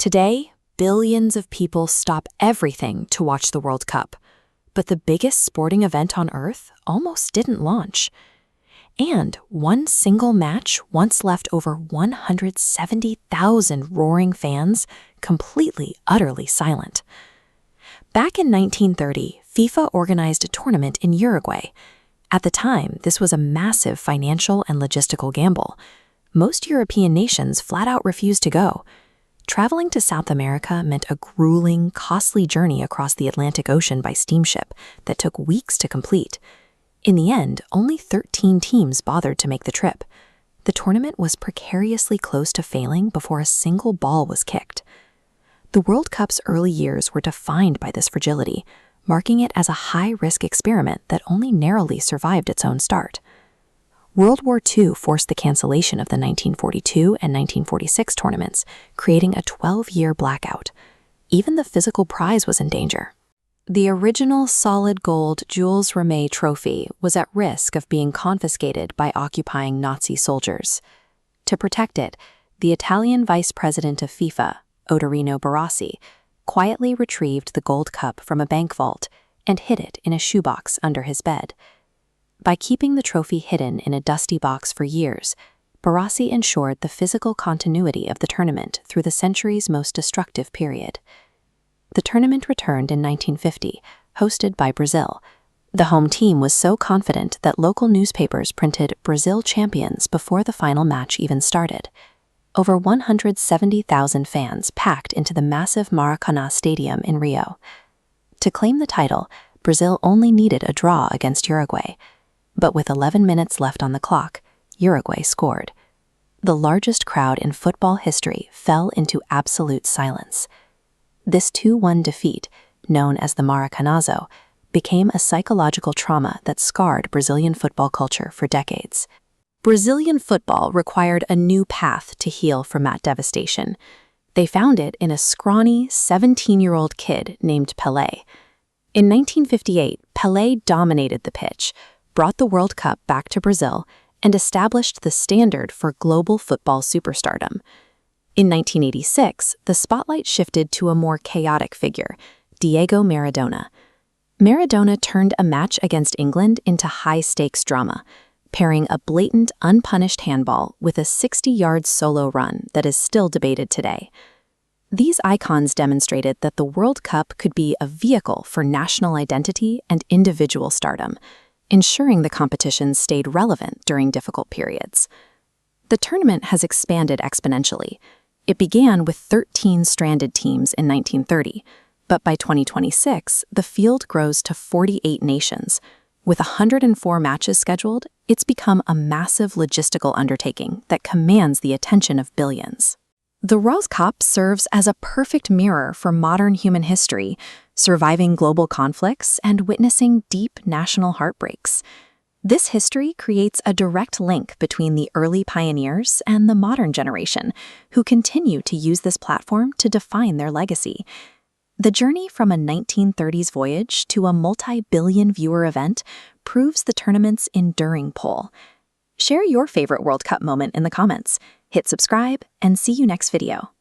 Today, billions of people stop everything to watch the World Cup. But the biggest sporting event on Earth almost didn't launch. And one single match once left over 170,000 roaring fans completely, utterly silent. Back in 1930, FIFA organized a tournament in Uruguay. At the time, this was a massive financial and logistical gamble. Most European nations flat out refused to go. Traveling to South America meant a grueling, costly journey across the Atlantic Ocean by steamship that took weeks to complete. In the end, only 13 teams bothered to make the trip. The tournament was precariously close to failing before a single ball was kicked. The World Cup's early years were defined by this fragility, marking it as a high-risk experiment that only narrowly survived its own start. World War II forced the cancellation of the 1942 and 1946 tournaments, creating a 12-year blackout. Even the physical prize was in danger. The original solid gold Jules Rimet trophy was at risk of being confiscated by occupying Nazi soldiers. To protect it, the Italian vice president of FIFA, Otorino Barassi, quietly retrieved the gold cup from a bank vault and hid it in a shoebox under his bed. By keeping the trophy hidden in a dusty box for years, Barassi ensured the physical continuity of the tournament through the century's most destructive period. The tournament returned in 1950, hosted by Brazil. The home team was so confident that local newspapers printed "Brazil champions" before the final match even started. Over 170,000 fans packed into the massive Maracanã Stadium in Rio. To claim the title, Brazil only needed a draw against Uruguay. But with 11 minutes left on the clock, Uruguay scored. The largest crowd in football history fell into absolute silence. This 2-1 defeat, known as the Maracanazo, became a psychological trauma that scarred Brazilian football culture for decades. Brazilian football required a new path to heal from that devastation. They found it in a scrawny 17-year-old kid named Pelé. In 1958, Pelé dominated the pitch, brought the World Cup back to Brazil, and established the standard for global football superstardom. In 1986, the spotlight shifted to a more chaotic figure, Diego Maradona. Maradona turned a match against England into high-stakes drama, pairing a blatant, unpunished handball with a 60-yard solo run that is still debated today. These icons demonstrated that the World Cup could be a vehicle for national identity and individual stardom, ensuring the competition stayed relevant during difficult periods. The tournament has expanded exponentially. It began with 13 stranded teams in 1930, but by 2026, the field grows to 48 nations. With 104 matches scheduled, it's become a massive logistical undertaking that commands the attention of billions. The World Cup serves as a perfect mirror for modern human history, surviving global conflicts and witnessing deep national heartbreaks. This history creates a direct link between the early pioneers and the modern generation, who continue to use this platform to define their legacy. The journey from a 1930s voyage to a multi-billion viewer event proves the tournament's enduring pull. Share your favorite World Cup moment in the comments. Hit subscribe and see you next video.